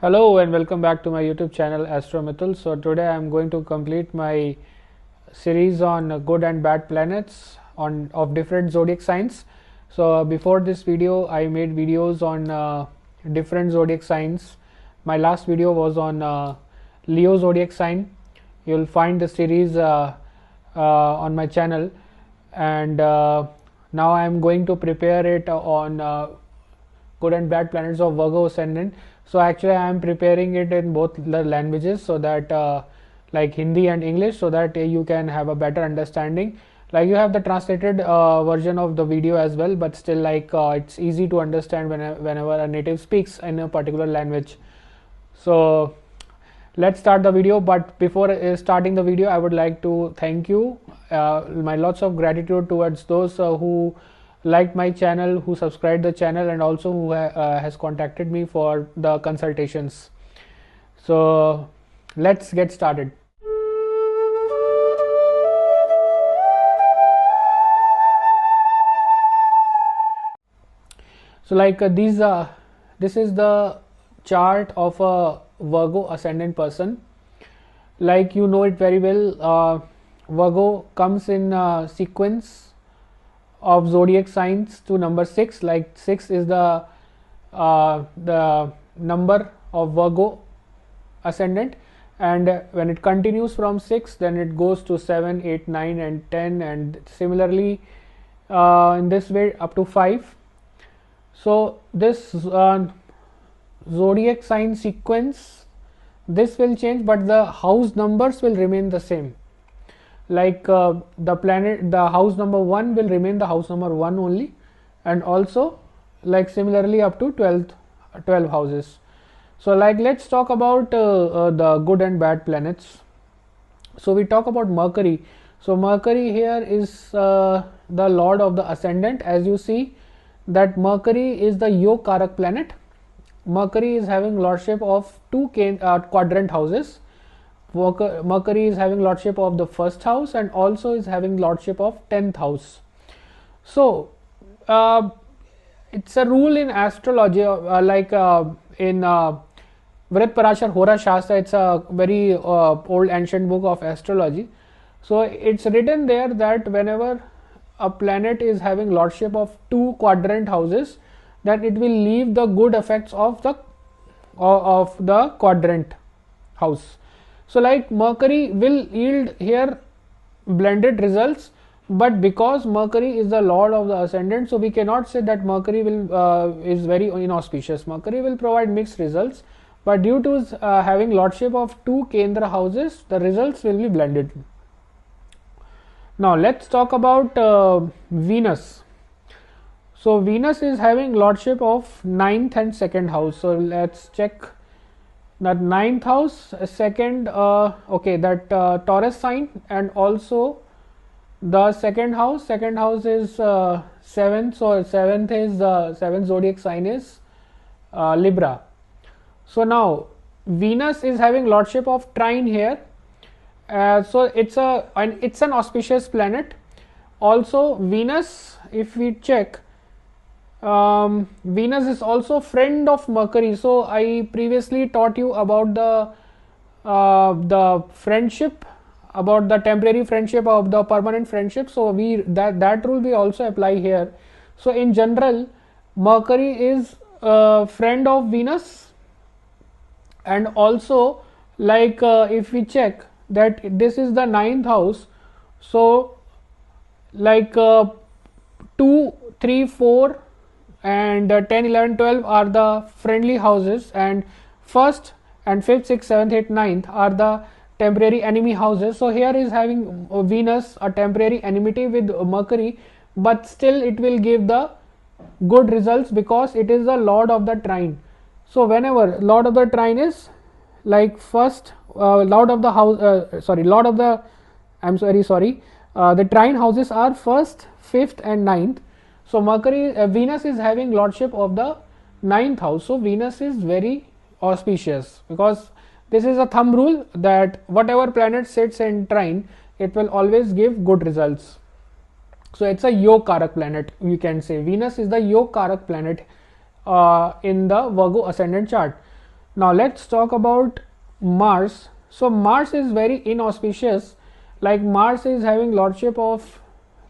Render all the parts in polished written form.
Hello and welcome back to my YouTube channel Astromythal. So today I am going to complete my series on good and bad planets of different zodiac signs. So before this video I made videos on different zodiac signs. My last video was on Leo zodiac sign. You'll find the series on my channel, and now I am going to prepare it on good and bad planets of Virgo Ascendant. So actually I am preparing it in both the languages, so that like Hindi and English, so that you can have a better understanding. Like you have the translated version of the video as well, but still like it's easy to understand whenever a native speaks in a particular language. So let's start the video. But before starting the video, I would like to thank you, my lots of gratitude towards those who liked my channel, who subscribed the channel, and also who has contacted me for the consultations. So let's get started. So like this is the chart of a Virgo ascendant person. Like you know it very well, Virgo comes in sequence of zodiac signs to number 6. Like 6 is the number of Virgo ascendant, and when it continues from 6, then it goes to 7, 8, 9 and 10, and similarly in this way up to 5. So this zodiac sign sequence, this will change, but the house numbers will remain the same. Like the house number 1 will remain the house number 1 only, and also like similarly up to 12 houses. So like let's talk about the good and bad planets. So we talk about Mercury. So Mercury here is the lord of the ascendant. As you see that Mercury is the Yog Karak planet. Mercury is having lordship of two quadrant houses. Mercury is having lordship of the first house and also is having lordship of 10th house. So it's a rule in astrology, like in Vrit Hora Shastra. It's a very old ancient book of astrology. So it's written there that whenever a planet is having lordship of two quadrant houses, that it will leave the good effects of the quadrant house. So like Mercury will yield here blended results, but because Mercury is the lord of the ascendant, so we cannot say that Mercury will is very inauspicious. Mercury will provide mixed results, but due to having lordship of two Kendra houses, the results will be blended. Now let's talk about Venus. So Venus is having lordship of 9th and 2nd house. So let's check that 9th house, second, okay, that Taurus sign, and also the second house. Second house is 7th. So 7th is the 7th zodiac sign is Libra. So now Venus is having lordship of trine here. So it's an auspicious planet. Also Venus, if we check, Venus is also friend of Mercury. So I previously taught you about the friendship, about the temporary friendship of the permanent friendship. So that rule we also apply here. So in general, Mercury is friend of Venus, and also like if we check that this is the 9th house. So like 2, 3, 4 and 10, 11, 12 are the friendly houses, and 1st and 5th, 6th, 7th, 8th, 9th are the temporary enemy houses. So here is having Venus a temporary enmity with Mercury, but still it will give the good results because it is the lord of the trine. So whenever lord of the trine is like first lord of the house, lord of the, the trine houses are 1st, 5th and 9th. So Venus is having lordship of the 9th house. So Venus is very auspicious, because this is a thumb rule that whatever planet sits in trine, it will always give good results. So it's a Yog Karak planet, we can say. Venus is the Yog Karak planet in the Virgo ascendant chart. Now let's talk about Mars. So Mars is very inauspicious, like Mars is having lordship of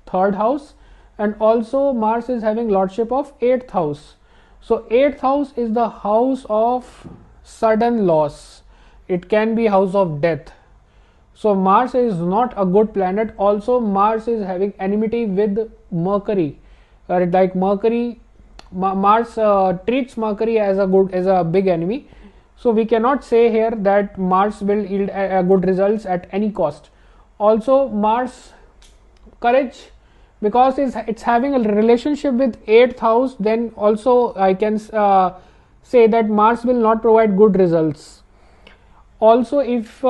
3rd house, and also Mars is having lordship of 8th house. So 8th house is the house of sudden loss. It can be house of death. So Mars is not a good planet. Also Mars is having enmity with Mercury. Like Mercury, Mars treats Mercury as a big enemy. So we cannot say here that Mars will yield good results at any cost. Also Mars courage, because it's having a relationship with 8th house, then also I can say that Mars will not provide good results. Also if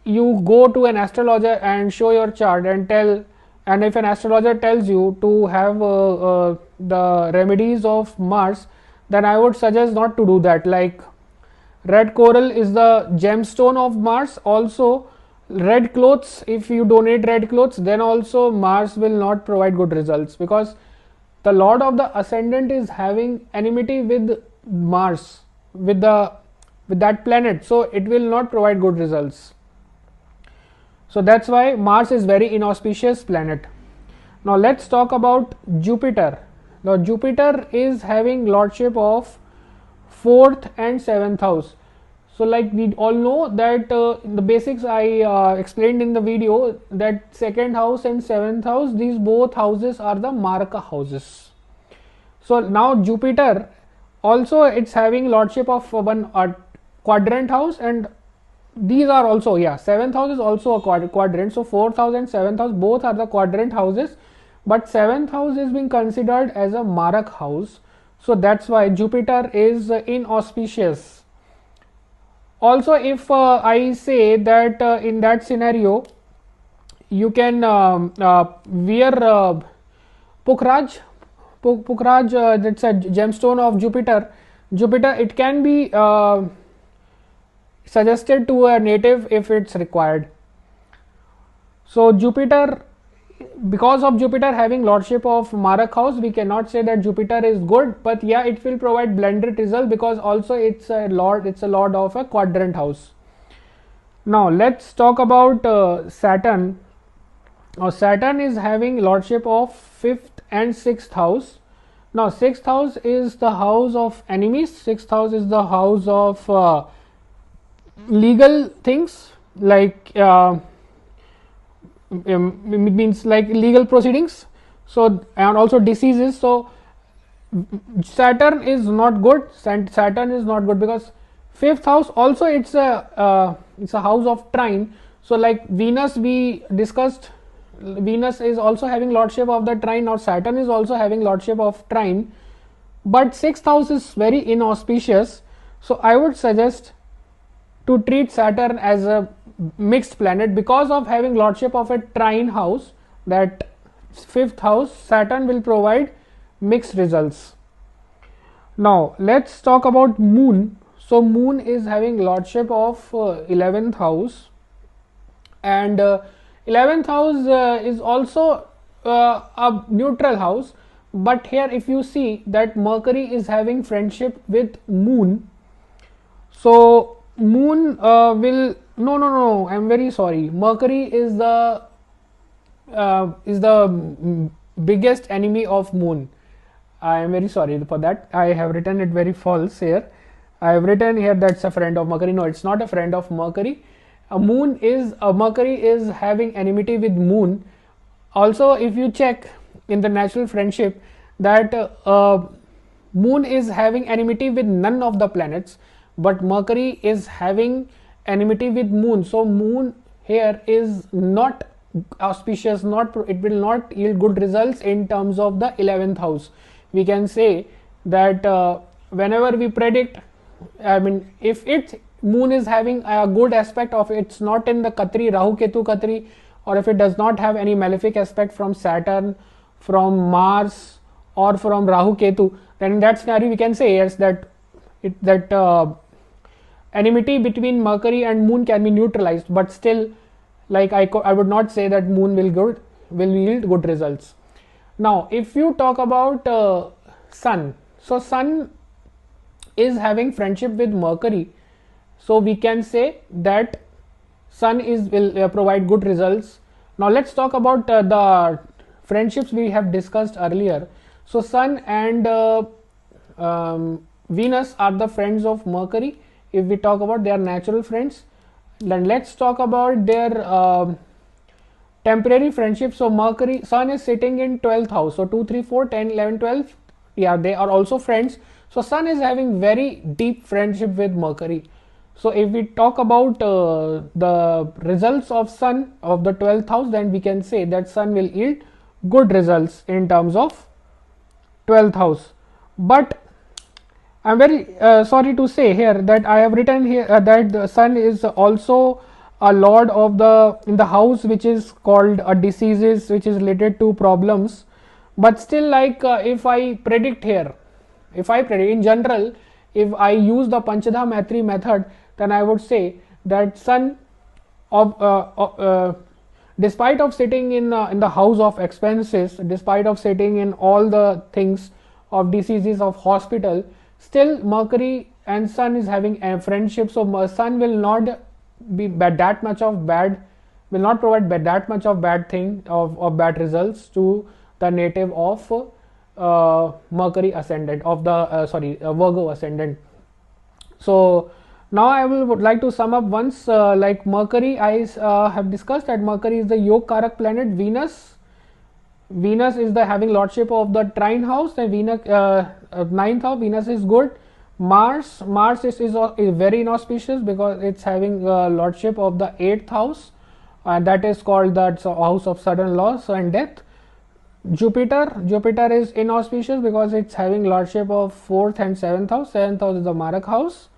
you go to an astrologer and show your chart and if an astrologer tells you to have the remedies of Mars, then I would suggest not to do that. Like red coral is the gemstone of Mars. Also red clothes, if you donate red clothes, then also Mars will not provide good results, because the lord of the ascendant is having enmity with Mars, with that planet, so it will not provide good results. So that's why Mars is very inauspicious planet. Now let's talk about Jupiter. Now Jupiter is having lordship of 4th and 7th house. So like we all know that the basics I explained in the video, that 2nd house and 7th house, these both houses are the Maraka houses. So now Jupiter also, it's having lordship of one quadrant house, and these are also, 7th house is also a quadrant. So 4th house and 7th house both are the quadrant houses, but 7th house is being considered as a Marak house. So that's why Jupiter is inauspicious. Also if I say that in that scenario you can wear Pukhraj, that's a gemstone of Jupiter. It can be suggested to a native if it's required. So Jupiter, because of Jupiter having lordship of Marak house, we cannot say that Jupiter is good, but it will provide blended result, because also it's a lord of a quadrant house. Now let's talk about Saturn. Now Saturn is having lordship of 5th and 6th house. Now 6th house is the house of enemies. 6th house is the house of legal things, like means like legal proceedings, so and also diseases. So Saturn is not good. Saturn is not good because 5th house also it's a house of trine. So like Venus, we discussed, Venus is also having lordship of the trine, or Saturn is also having lordship of trine, but 6th house is very inauspicious. So I would suggest to treat Saturn as a mixed planet. Because of having lordship of a trine house, that 5th house, Saturn will provide mixed results. Now let's talk about Moon. So Moon is having lordship of 11th house, and 11th house is also a neutral house, but here if you see that Mercury is having friendship with Moon, so Moon will no, I'm very sorry, Mercury is the biggest enemy of Moon. I am very sorry for that. I have written it very false here. I have written here that's a friend of Mercury. No, it's not a friend of Mercury. Mercury is having enmity with Moon. Also, if you check in the natural friendship, that Moon is having enmity with none of the planets, but Mercury is having enmity with Moon. So Moon here is not auspicious, it will not yield good results in terms of the 11th house. We can say that whenever we predict, I mean, if Moon is having a good aspect of, it's not in the Khatri, Rahu Ketu Khatri, or if it does not have any malefic aspect from Saturn, from Mars, or from Rahu Ketu, then in that scenario we can say yes, that enmity between Mercury and Moon can be neutralized, but still, like I would not say that Moon will yield good results. Now if you talk about Sun, so Sun is having friendship with Mercury, so we can say that Sun will provide good results. Now let's talk about the friendships we have discussed earlier. So Sun and Venus are the friends of Mercury. If we talk about, they are natural friends. Then let's talk about their temporary friendship. So Sun is sitting in 12th house, so 2, 3, 4, 10, 11, 12, yeah, they are also friends. So Sun is having very deep friendship with Mercury. So if we talk about the results of Sun of the 12th house, then we can say that Sun will yield good results in terms of 12th house. But I'm very sorry to say here that I have written here that the Sun is also a lord of in the house which is called diseases, which is related to problems. But still, like if I predict here, in general, if I use the Panchadha Maitri method, then I would say that Sun despite of sitting in the house of expenses, despite of sitting in all the things of diseases of hospital, still Mercury and Sun is having a friendship. So Sun will not be that much of bad, will not provide that much of bad thing of bad results to the native of Mercury Ascendant, of the Virgo Ascendant. So now I would like to sum up once, like Mercury, I have discussed that Mercury is the Yog Karak planet. Venus is the having lordship of the trine house, and Venus 9th house, Venus is good. Mars is very inauspicious because it's having lordship of the 8th house, and that is called the house of sudden loss and death. Jupiter is inauspicious because it's having lordship of 4th and 7th house. 7th house is the Marak house,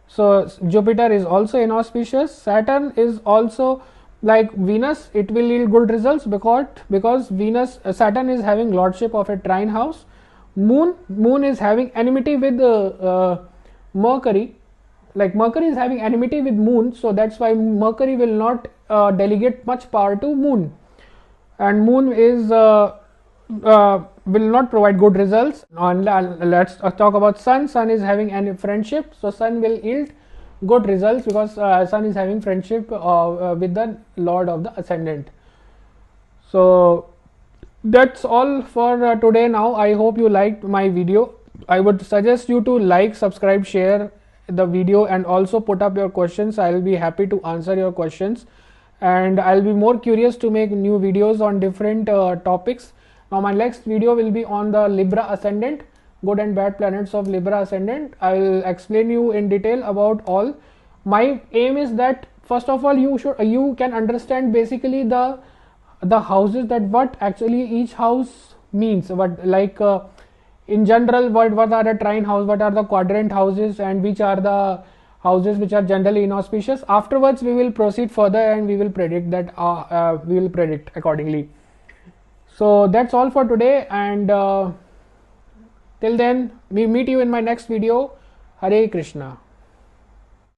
so Jupiter is also inauspicious. Saturn is also like Venus, it will yield good results because Saturn is having lordship of a trine house. Moon is having enmity with Mercury, like Mercury is having enmity with Moon, so that's why Mercury will not delegate much power to Moon, and Moon is will not provide good results. And let's talk about Sun. Sun is having a friendship, so Sun will yield good results because Sun is having friendship with the Lord of the Ascendant. So that's all for today. Now I hope you liked my video. I would suggest you to like, subscribe, share the video, and also put up your questions. I will be happy to answer your questions, and I'll be more curious to make new videos on different topics. Now my next video will be on the Libra Ascendant, good and bad planets of Libra Ascendant. I will explain you in detail about all. My aim is that first of all you can understand basically the houses, that what actually each house means, what like in general what are the trine house, what are the quadrant houses, and which are the houses which are generally inauspicious. Afterwards we will proceed further and we will predict that we will predict accordingly. So that's all for today, and till then we meet you in my next video. Hare Krishna.